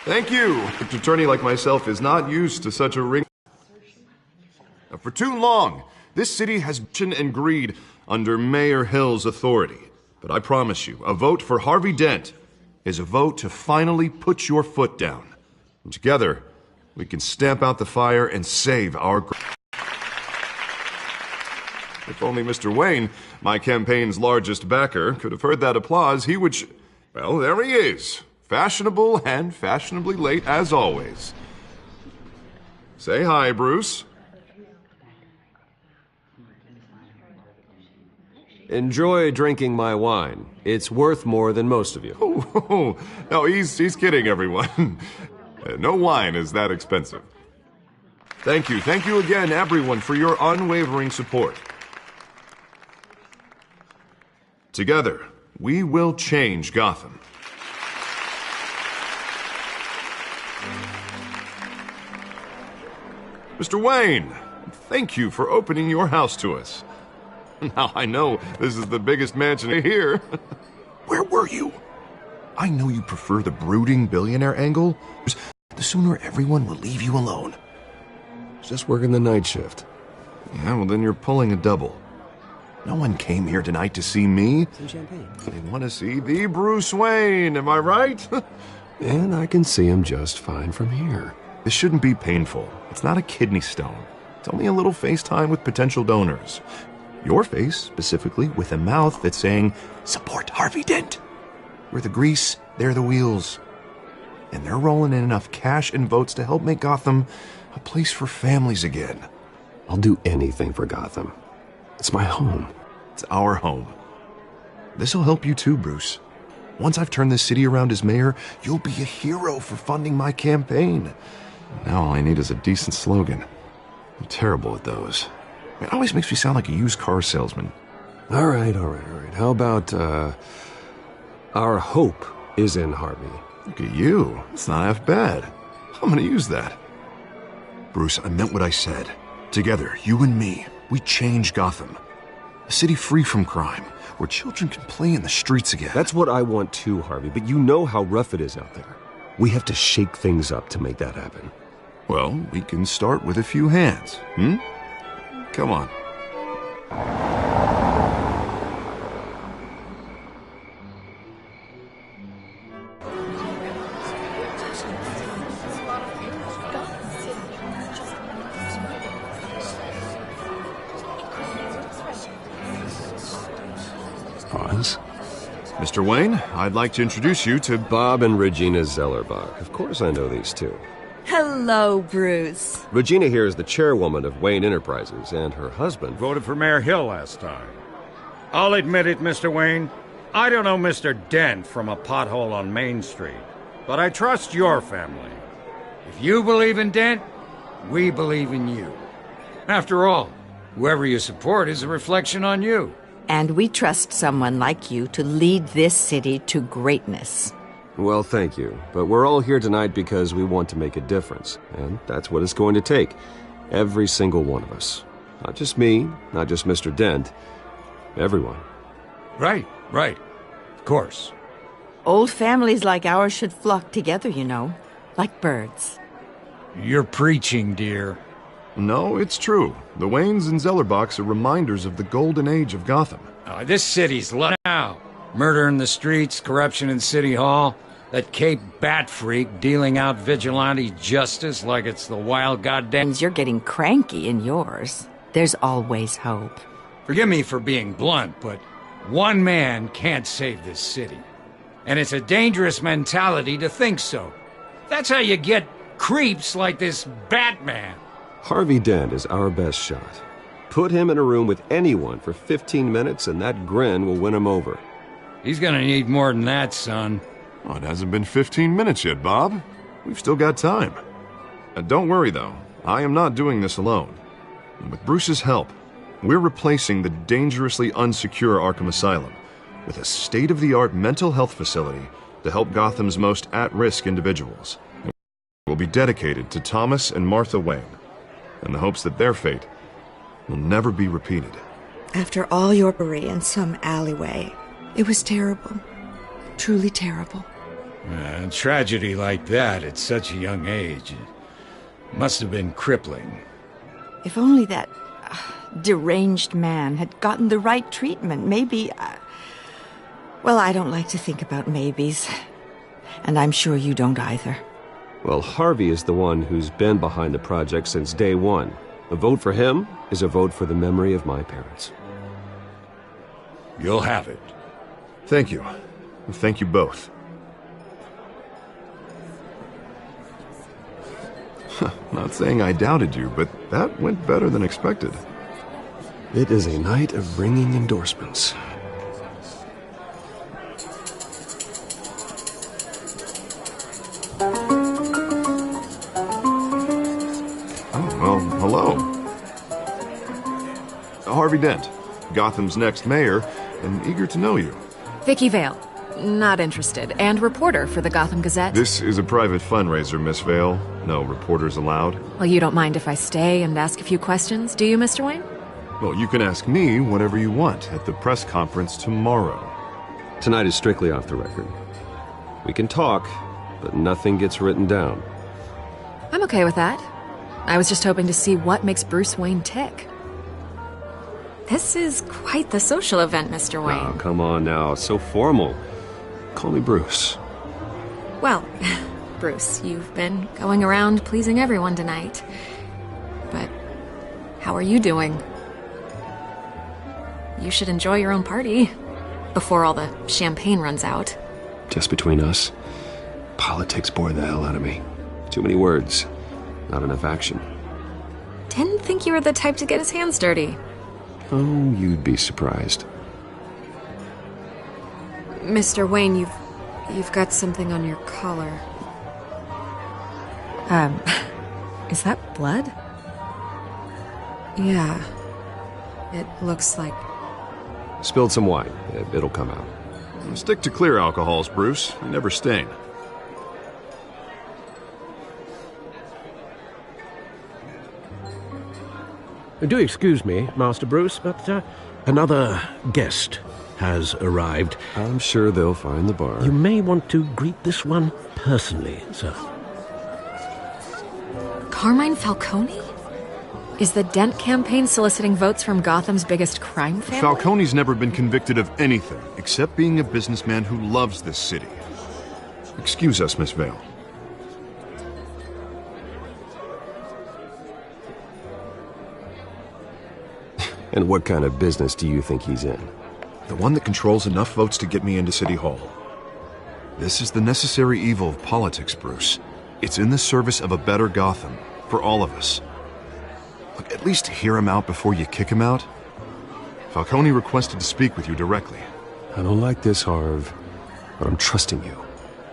Thank you. An attorney like myself is not used to such a ring. For too long, this city has been and greed under Mayor Hill's authority. But I promise you, a vote for Harvey Dent is a vote to finally put your foot down. And together, we can stamp out the fire and save our... If only Mr. Wayne, my campaign's largest backer, could have heard that applause, he would... Well, there he is. Fashionable and fashionably late as always. Say hi, Bruce. Enjoy drinking my wine. It's worth more than most of you. Oh, no, he's kidding, everyone. No wine is that expensive. Thank you again, everyone, for your unwavering support. Together, we will change Gotham. Mr. Wayne, thank you for opening your house to us. Now, I know this is the biggest mansion here. Where were you? I know you prefer the brooding billionaire angle. The sooner everyone will leave you alone. Just working the night shift. Yeah, well, then you're pulling a double. No one came here tonight to see me. Some champagne. They want to see the Bruce Wayne, am I right? And I can see him just fine from here. This shouldn't be painful. It's not a kidney stone. It's only a little FaceTime with potential donors. Your face, specifically, with a mouth that's saying, support Harvey Dent. We're the grease, they're the wheels. And they're rolling in enough cash and votes to help make Gotham a place for families again. I'll do anything for Gotham. It's my home. It's our home. This'll help you too, Bruce. Once I've turned this city around as mayor, you'll be a hero for funding my campaign. Now all I need is a decent slogan. I'm terrible at those. It always makes me sound like a used car salesman. All right. How about, our hope is in Harvey? Look at you. It's not half bad. I'm gonna use that. Bruce, I meant what I said. Together, you and me, we change Gotham. A city free from crime, where children can play in the streets again. That's what I want too, Harvey, but you know how rough it is out there. We have to shake things up to make that happen. Well, we can start with a few hands, Come on. Pause. Mr. Wayne, I'd like to introduce you to Bob and Regina Zellerbach. Of course I know these two. Hello, Bruce. Regina here is the chairwoman of Wayne Enterprises, and her husband voted for Mayor Hill last time. I'll admit it, Mr. Wayne. I don't know Mr. Dent from a pothole on Main Street, but I trust your family. If you believe in Dent, we believe in you. After all, whoever you support is a reflection on you. And we trust someone like you to lead this city to greatness. Well, thank you. But we're all here tonight because we want to make a difference. And that's what it's going to take. Every single one of us. Not just me, not just Mr. Dent. Everyone. Right. Of course. Old families like ours should flock together, you know. Like birds. You're preaching, dear. No, it's true. The Waynes and Zellerbachs are reminders of the golden age of Gotham. This city's let out. Murder in the streets, corruption in City Hall, that Cape Bat freak dealing out vigilante justice like it's the wild goddamn... You're getting cranky in yours. There's always hope. Forgive me for being blunt, but one man can't save this city. And it's a dangerous mentality to think so. That's how you get creeps like this Batman. Harvey Dent is our best shot. Put him in a room with anyone for 15 minutes and that grin will win him over. He's gonna need more than that, son. Oh, it hasn't been 15 minutes yet, Bob. We've still got time. Don't worry, though. I am not doing this alone. And with Bruce's help, we're replacing the dangerously unsecure Arkham Asylum with a state-of-the-art mental health facility to help Gotham's most at-risk individuals. It will be dedicated to Thomas and Martha Wayne, in the hopes that their fate will never be repeated. After all your worry in some alleyway, it was terrible. Truly terrible. A tragedy like that at such a young age must have been crippling. If only that deranged man had gotten the right treatment, maybe... Well, I don't like to think about maybes. And I'm sure you don't either. Well, Harvey is the one who's been behind the project since day one. A vote for him is a vote for the memory of my parents. You'll have it. Thank you. Thank you both. Not saying I doubted you, but that went better than expected. It is a night of ringing endorsements. Oh, well, hello. Harvey Dent, Gotham's next mayor, and eager to know you. Vicky Vale. Not interested. And reporter for the Gotham Gazette. This is a private fundraiser, Miss Vale. No reporters allowed. Well, you don't mind if I stay and ask a few questions, do you, Mr. Wayne? Well, you can ask me whatever you want at the press conference tomorrow. Tonight is strictly off the record. We can talk, but nothing gets written down. I'm okay with that. I was just hoping to see what makes Bruce Wayne tick. This is quite the social event, Mr. Wayne. Oh, come on now. So formal. Call me Bruce. Well, Bruce, you've been going around pleasing everyone tonight. But how are you doing? You should enjoy your own party before all the champagne runs out. Just between us, politics bore the hell out of me. Too many words, not enough action. Didn't think you were the type to get his hands dirty. Oh, you'd be surprised. Mr. Wayne, you've got something on your collar. Is that blood? Yeah. It looks like... Spilled some wine. It'll come out. Stick to clear alcohols, Bruce. You never stain. Do excuse me, Master Bruce, but another guest has arrived. I'm sure they'll find the bar. You may want to greet this one personally, sir. Carmine Falcone? Is the Dent campaign soliciting votes from Gotham's biggest crime family? Falcone's never been convicted of anything except being a businessman who loves this city. Excuse us, Miss Vale. And what kind of business do you think he's in? The one that controls enough votes to get me into City Hall. This is the necessary evil of politics, Bruce. It's in the service of a better Gotham, for all of us. Look, at least hear him out before you kick him out. Falcone requested to speak with you directly. I don't like this, Harv, but I'm trusting you.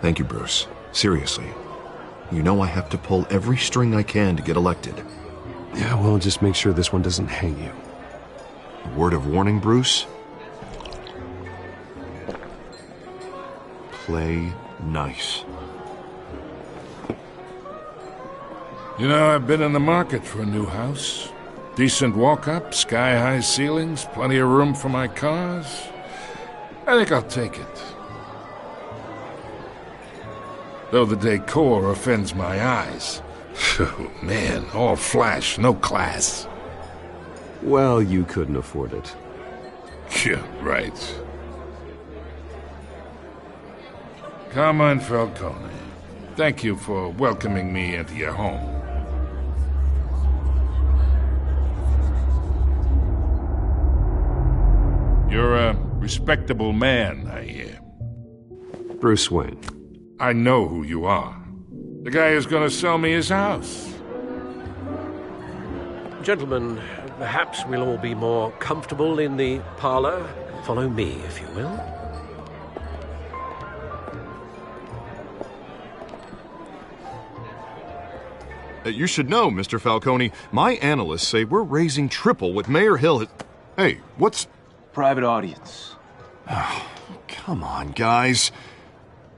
Thank you, Bruce. Seriously. You know I have to pull every string I can to get elected. Yeah, well, just make sure this one doesn't hang you. A word of warning, Bruce? Play nice. You know, I've been in the market for a new house. Decent walk-up, sky-high ceilings, plenty of room for my cars. I think I'll take it. Though the decor offends my eyes. Oh, man, all flash, no class. Well, you couldn't afford it. Yeah, right. Carmine Falcone, thank you for welcoming me into your home. You're a respectable man, I hear. Bruce Wayne. I know who you are. The guy who's gonna sell me his house. Gentlemen, perhaps we'll all be more comfortable in the parlor. Follow me, if you will. You should know, Mr. Falcone, my analysts say we're raising triple what Mayor Hill has... Hey, what's... Private audience. Oh, come on, guys.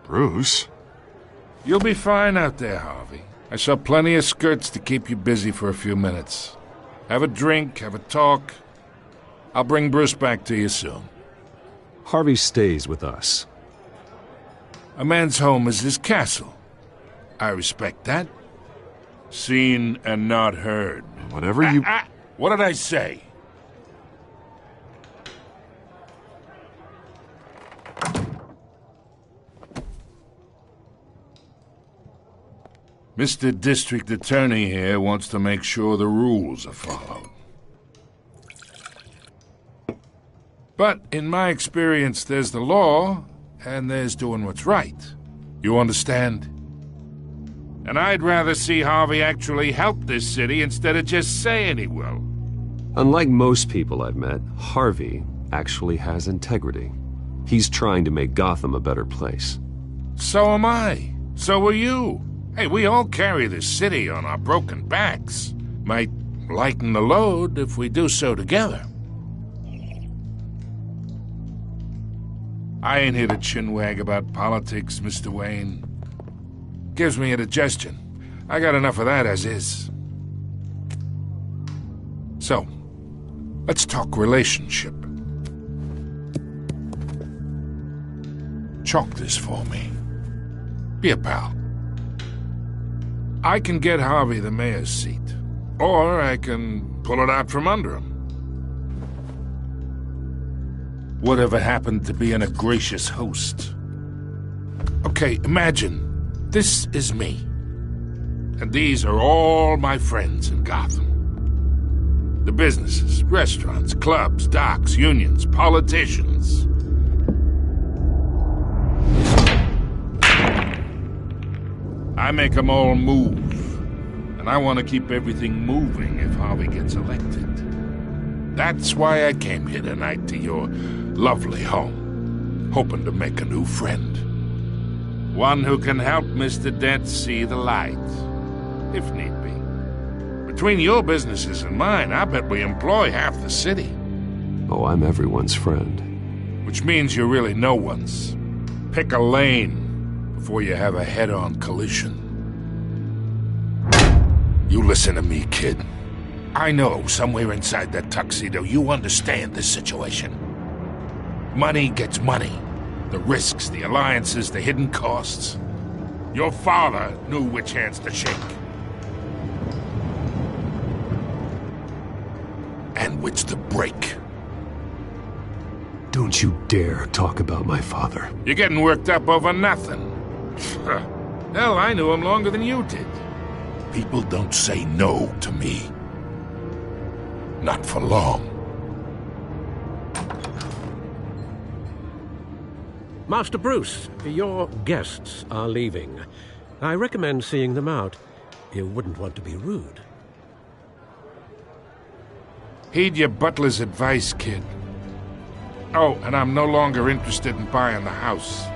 Bruce? You'll be fine out there, Harvey. I saw plenty of skirts to keep you busy for a few minutes. Have a drink, have a talk. I'll bring Bruce back to you soon. Harvey stays with us. A man's home is his castle. I respect that. Seen and not heard. Whatever you... What did I say? Mr. District Attorney here wants to make sure the rules are followed. But in my experience, there's the law, and there's doing what's right. You understand? And I'd rather see Harvey actually help this city instead of just saying he will. Unlike most people I've met, Harvey actually has integrity. He's trying to make Gotham a better place. So am I. So are you. Hey, we all carry this city on our broken backs. Might lighten the load if we do so together. I ain't here to chinwag about politics, Mr. Wayne. Gives me indigestion. I got enough of that as is. So, let's talk relationship. Chalk this for me. Be a pal. I can get Harvey the mayor's seat, or I can pull it out from under him. Whatever happened to being a gracious host? Okay, imagine this is me, and these are all my friends in Gotham. The businesses, restaurants, clubs, docks, unions, politicians. I make them all move, and I want to keep everything moving if Harvey gets elected. That's why I came here tonight to your lovely home, hoping to make a new friend. One who can help Mr. Dent see the light, if need be. Between your businesses and mine, I bet we employ half the city. Oh, I'm everyone's friend. Which means you're really no one's. Pick a lane before you have a head-on collision. You listen to me, kid. I know somewhere inside that tuxedo you understand this situation. Money gets money. The risks, the alliances, the hidden costs. Your father knew which hands to shake. And which to break. Don't you dare talk about my father. You're getting worked up over nothing. Hell, I knew him longer than you did. People don't say no to me. Not for long. Master Bruce, your guests are leaving. I recommend seeing them out. You wouldn't want to be rude. Heed your butler's advice, kid. Oh, and I'm no longer interested in buying the house.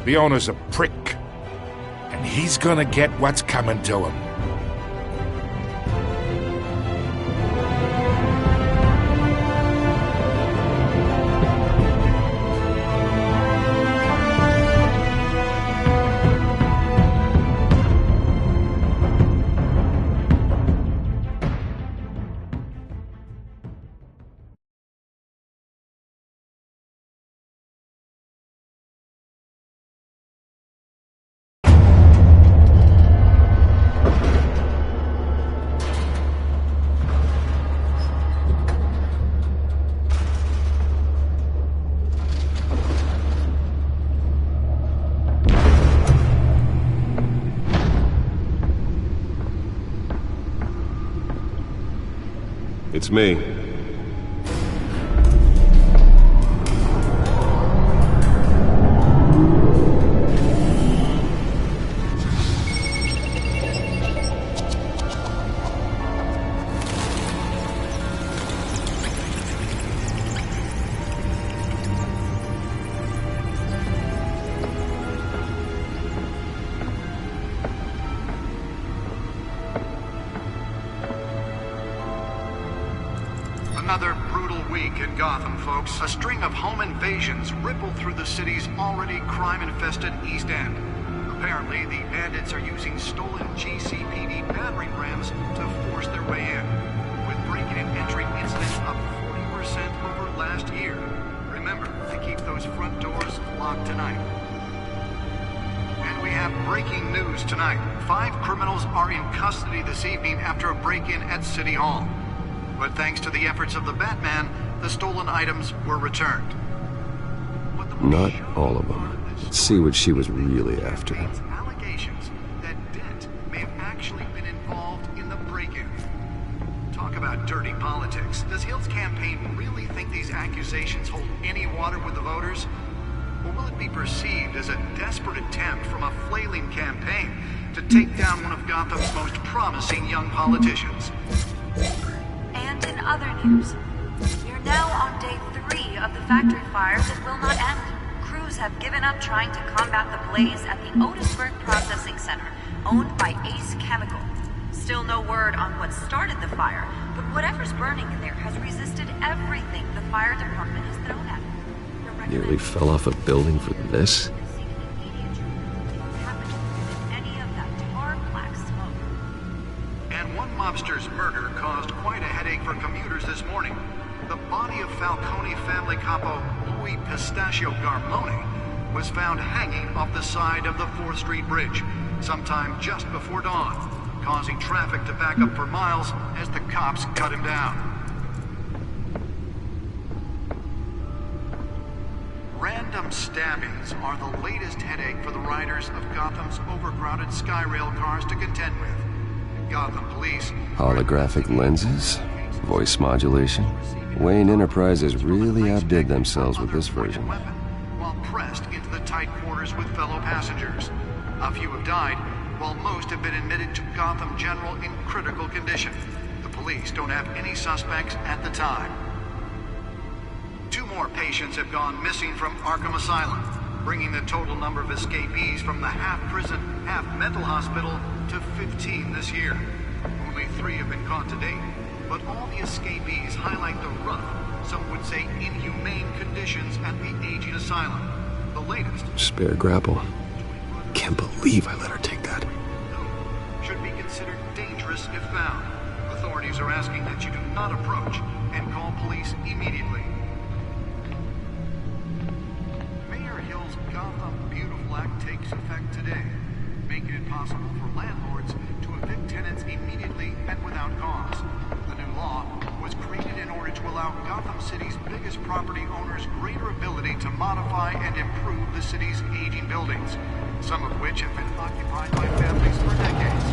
The owner's a prick, and he's gonna get what's coming to him. It's me. Another brutal week in Gotham, folks. A string of home invasions rippled through the city's already crime-infested East End. Apparently, the bandits are using stolen GCPD battering rams to force their way in, with break-in and entry incidents up 40% over last year. Remember to keep those front doors locked tonight. We have breaking news tonight. 5 criminals are in custody this evening after a break-in at City Hall. But thanks to the efforts of the Batman, the stolen items were returned. Not all of them. Let's see what she was really after. Allegations that Dent may have actually been involved in the break-in. Talk about dirty politics. Does Hill's campaign really think these accusations hold any water with the voters? Or will it be perceived as a desperate attempt from a flailing campaign to take down one of Gotham's most promising young politicians? And in other news, you're now on day 3 of the factory fires that will not end. Crews have given up trying to combat the blaze at the Otisburg Processing Center, owned by Ace Chemical. Still no word on what started the fire, but whatever's burning in there has resisted everything the fire department has thrown at it. Nearly fell off a building for this? And one mobster's murder caused quite a headache for commuters this morning. The body of Falcone family capo Louis Pistachio Garmone was found hanging off the side of the 4th Street Bridge sometime just before dawn, causing traffic to back up for miles as the cops cut him down. Random stabbings are the latest headache for the riders of Gotham's overcrowded Skyrail cars to contend with. Gotham police... Holographic lenses? Voice modulation? Wayne Enterprises really outdid themselves with this version. While pressed into the tight quarters with fellow passengers. A few have died, while most have been admitted to Gotham General in critical condition. The police don't have any suspects at the time. 2 more patients have gone missing from Arkham Asylum, bringing the total number of escapees from the half-prison, half-mental hospital to 15 this year. Only 3 have been caught to date, but all the escapees highlight the rough, some would say inhumane conditions at the aging asylum. The latest... Spare grapple. Can't believe I let her take that. Should be considered dangerous if found. Authorities are asking that you do not approach and call police immediately. Mayor Hill's Gotham Beautiful Act takes effect today, making it possible for landlords to evict tenants immediately and without cause. The new law was created in order to allow Gotham City's biggest property owners greater ability to modify and improve the city's aging buildings, some of which have been occupied by families for decades.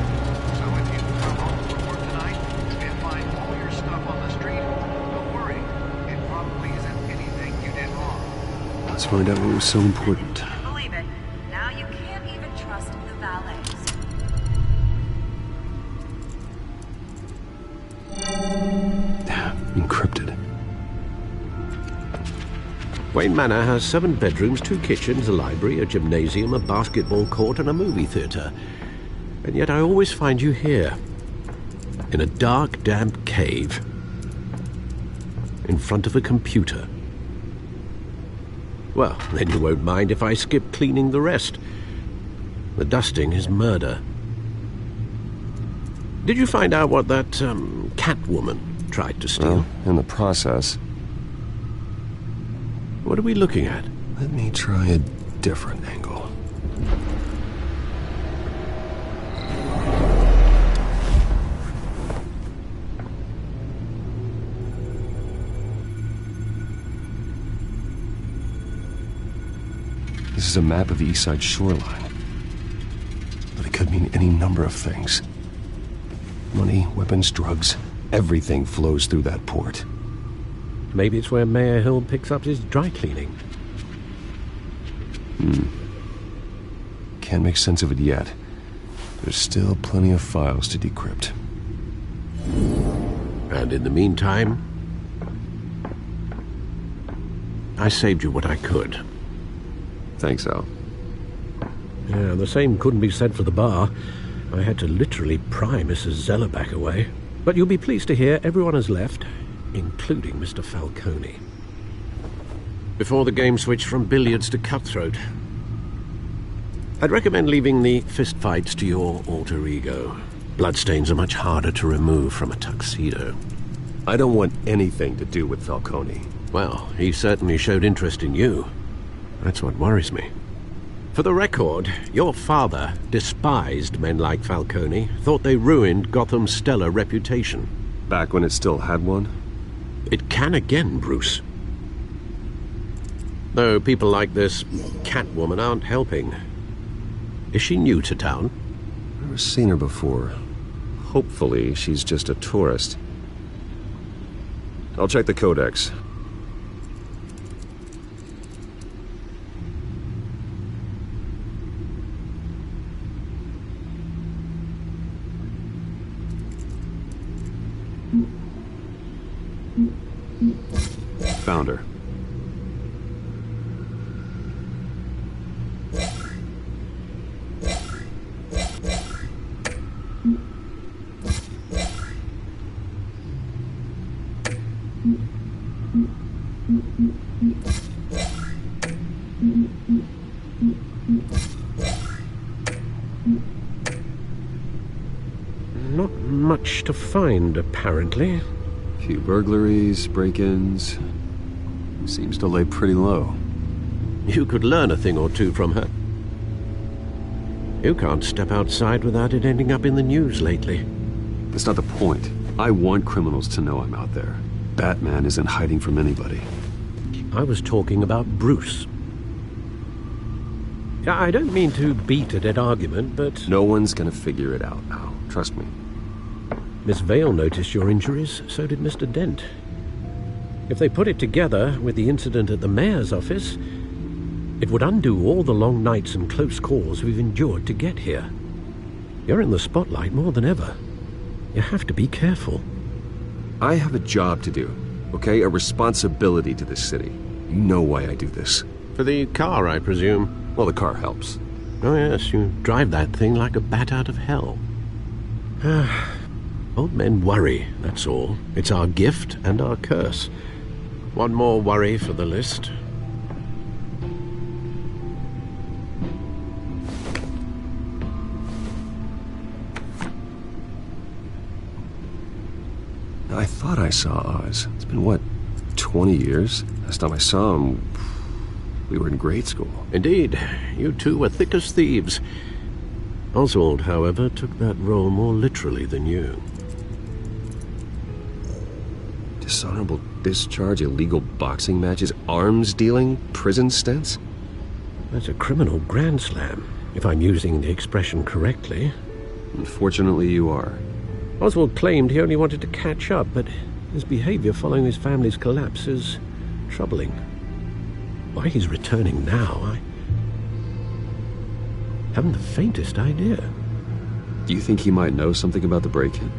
So if you come home from work tonight and find all your stuff on the street, don't worry. It probably isn't anything you did wrong. Let's find out what was so important. Believe it. Now you can't even trust the valets. Encrypted. Wayne Manor has 7 bedrooms, 2 kitchens, a library, a gymnasium, a basketball court, and a movie theater. And yet I always find you here, in a dark, damp cave, in front of a computer. Well, then you won't mind if I skip cleaning the rest. The dusting is murder. Did you find out what that, Catwoman tried to steal? Well, in the process. What are we looking at? Let me try a different angle. This is a map of the East Side shoreline. But it could mean any number of things. Money, weapons, drugs, everything flows through that port. Maybe it's where Mayor Hill picks up his dry cleaning. Can't make sense of it yet. There's still plenty of files to decrypt. And in the meantime, I saved you what I could. Thanks, Al. Yeah, the same couldn't be said for the bar. I had to literally pry Mrs. Zellerback away. But you'll be pleased to hear everyone has left, including Mr. Falcone. Before the game switched from billiards to cutthroat, I'd recommend leaving the fistfights to your alter ego. Bloodstains are much harder to remove from a tuxedo. I don't want anything to do with Falcone. Well, he certainly showed interest in you. That's what worries me. For the record, your father despised men like Falcone, thought they ruined Gotham's stellar reputation. Back when it still had one? It can again, Bruce. Though people like this Catwoman aren't helping. Is she new to town? Never seen her before. Hopefully, she's just a tourist. I'll check the codex. Found her. Not much to find, apparently. Few burglaries, break-ins. Seems to lay pretty low. You could learn a thing or two from her. You can't step outside without it ending up in the news lately. That's not the point. I want criminals to know I'm out there. Batman isn't hiding from anybody. I was talking about Bruce. I don't mean to beat a dead argument, but... No one's gonna figure it out now. Trust me. Miss Vale noticed your injuries, so did Mr. Dent. If they put it together with the incident at the mayor's office, it would undo all the long nights and close calls we've endured to get here. You're in the spotlight more than ever. You have to be careful. I have a job to do, okay? A responsibility to this city. You know why I do this. For the car, I presume. Well, the car helps. Oh yes, you drive that thing like a bat out of hell. Old men worry, that's all. It's our gift and our curse. One more worry for the list. I thought I saw Oz. It's been, what, 20 years? Last time I saw him, we were in grade school. Indeed. You two were thick as thieves. Oswald, however, took that role more literally than you. Dishonorable discharge, illegal boxing matches, arms dealing, prison stints? That's a criminal grand slam, if I'm using the expression correctly. Unfortunately, you are. Oswald claimed he only wanted to catch up, but his behavior following his family's collapse is troubling. Why he's returning now, I haven't the faintest idea. Do you think he might know something about the break-in?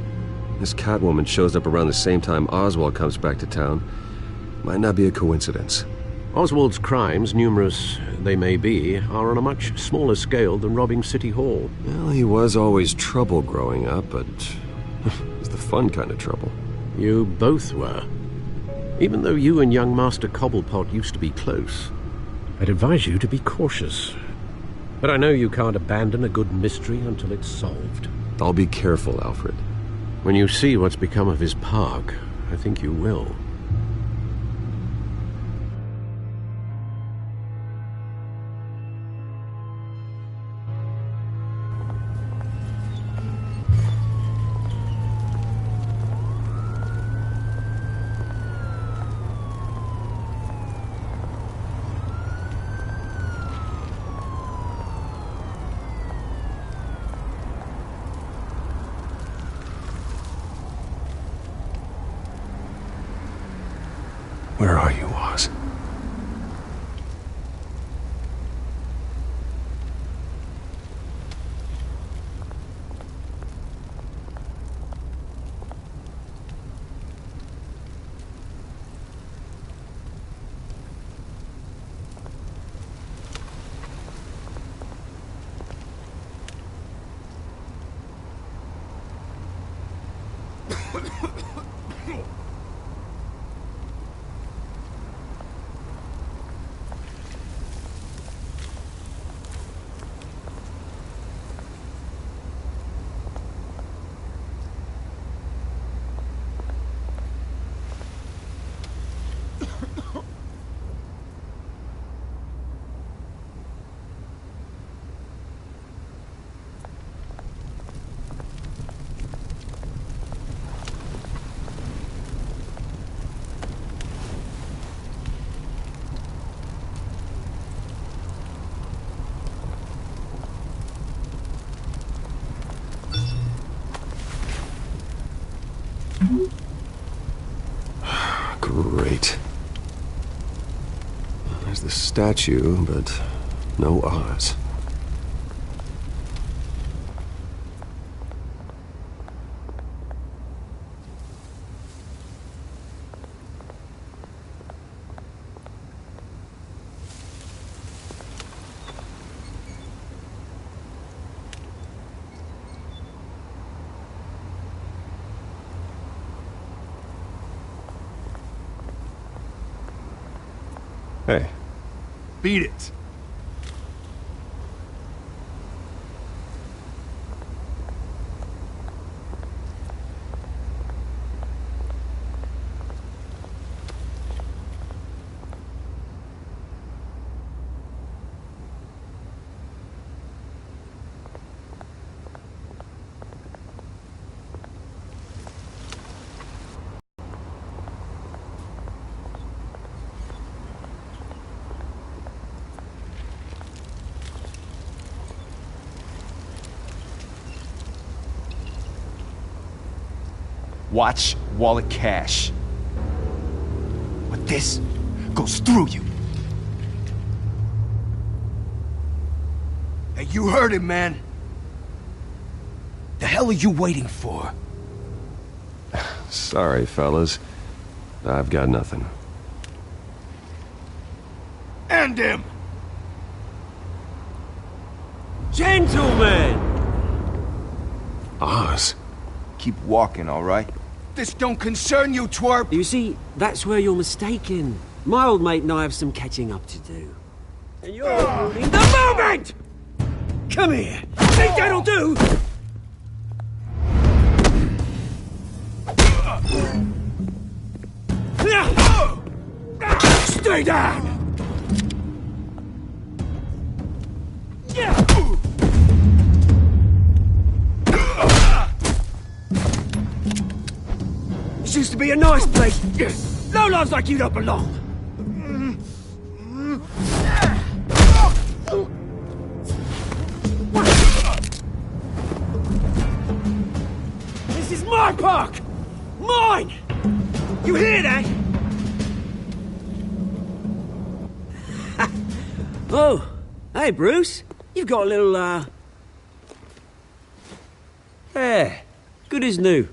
This Catwoman shows up around the same time Oswald comes back to town. Might not be a coincidence. Oswald's crimes, numerous they may be, are on a much smaller scale than robbing City Hall. Well, he was always trouble growing up, but it's the fun kind of trouble. You both were. Even though you and young Master Cobblepot used to be close, I'd advise you to be cautious. But I know you can't abandon a good mystery until it's solved. I'll be careful, Alfred. When you see what's become of his park, I think you will. Where are you, Oz? Great. There's the statue, but no Oz. Hey. Beat it. Watch wallet cash. But this goes through you. Hey, you heard it, man. The hell are you waiting for? Sorry, fellas. I've got nothing. End him! Gentlemen! Oz? Keep walking, all right? This don't concern you, twerp! You see, that's where you're mistaken. My old mate and I have some catching up to do. And you're ruining the moment! Come here! Think that'll do? Stay down! This used to be a nice place. Lowlifes like you don't belong. This is my park! Mine! You hear that? Oh, hey, Bruce. You've got a little, Yeah, good as new.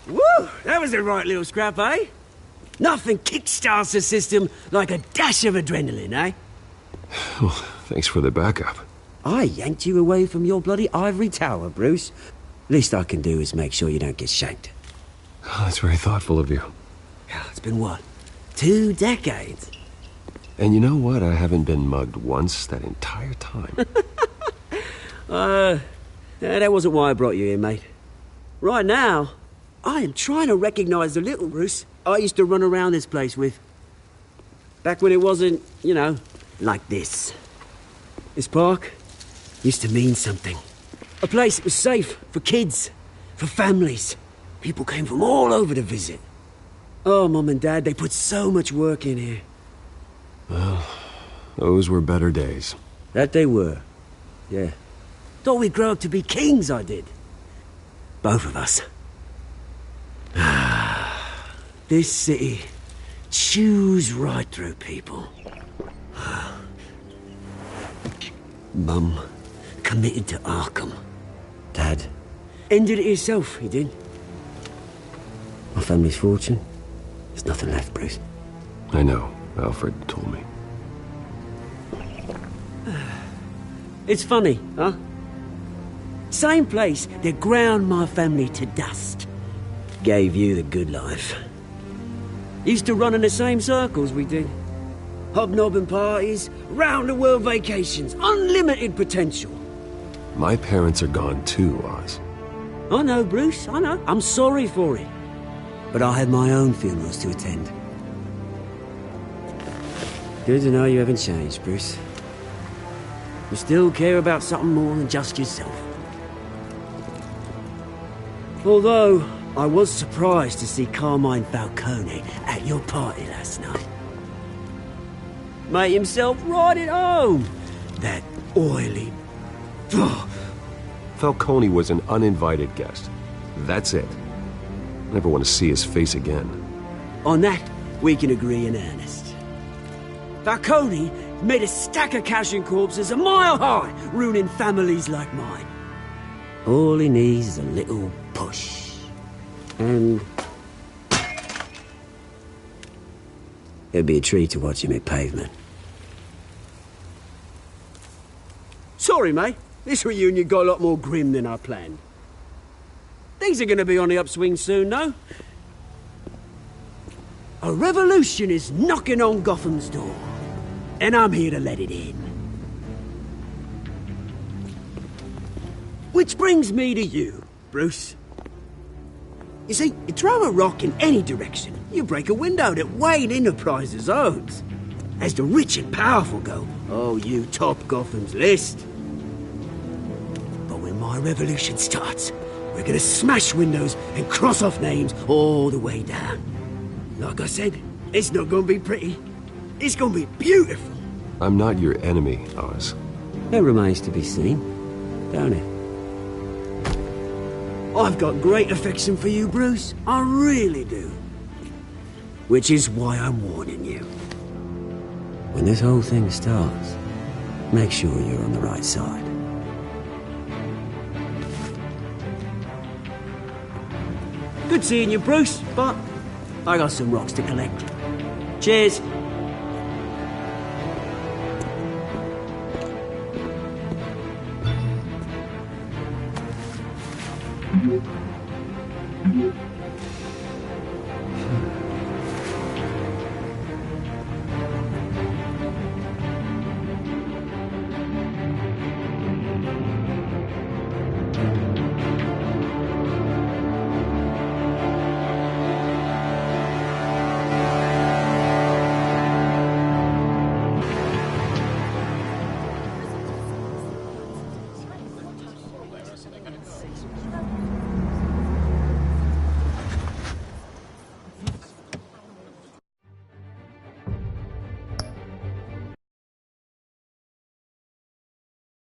Woo! That was a right little scrap, eh? Nothing kickstarts the system like a dash of adrenaline, eh? Well, thanks for the backup. I yanked you away from your bloody ivory tower, Bruce. Least I can do is make sure you don't get shanked. Oh, that's very thoughtful of you. Yeah, it's been what? 2 decades? And you know what? I haven't been mugged once that entire time. That wasn't why I brought you here, mate. Right now, I am trying to recognize the little Bruce I used to run around this place with. Back when it wasn't, you know, like this. This park used to mean something. A place that was safe for kids, for families. People came from all over to visit. Oh, Mum and Dad, they put so much work in here. Well, those were better days. That they were. Yeah. Thought we'd grow up to be kings, I did. Both of us. This city chews right through people. Mum committed to Arkham. Dad ended it himself, he did. My family's fortune. There's nothing left, Bruce. I know. Alfred told me. It's funny, huh? Same place that ground my family to dust. Gave you the good life. Used to run in the same circles we did. Hobnobbing parties, round-the-world vacations, unlimited potential. My parents are gone too, Oz. I know, Bruce, I know. I'm sorry for it. But I had my own funerals to attend. Good to know you haven't changed, Bruce. You still care about something more than just yourself. Although, I was surprised to see Carmine Falcone at your party last night. Made himself right at home. That oily... Falcone was an uninvited guest. That's it. I never want to see his face again. On that, we can agree in earnest. Falcone made a stack of cash and corpses a mile high, ruining families like mine. All he needs is a little push. And it'd be a treat to watch him hit pavement. Sorry, mate. This reunion got a lot more grim than I planned. Things are gonna be on the upswing soon, though. A revolution is knocking on Gotham's door, and I'm here to let it in. Which brings me to you, Bruce. You see, you throw a rock in any direction, you break a window that Wayne Enterprises owns. As the rich and powerful go, oh, you top Gotham's list. But when my revolution starts, we're gonna smash windows and cross off names all the way down. Like I said, it's not gonna be pretty. It's gonna be beautiful. I'm not your enemy, Oz. It remains to be seen, don't it? I've got great affection for you, Bruce. I really do. Which is why I'm warning you. When this whole thing starts, make sure you're on the right side. Good seeing you, Bruce, but I got some rocks to collect. Cheers. Mm-hmm.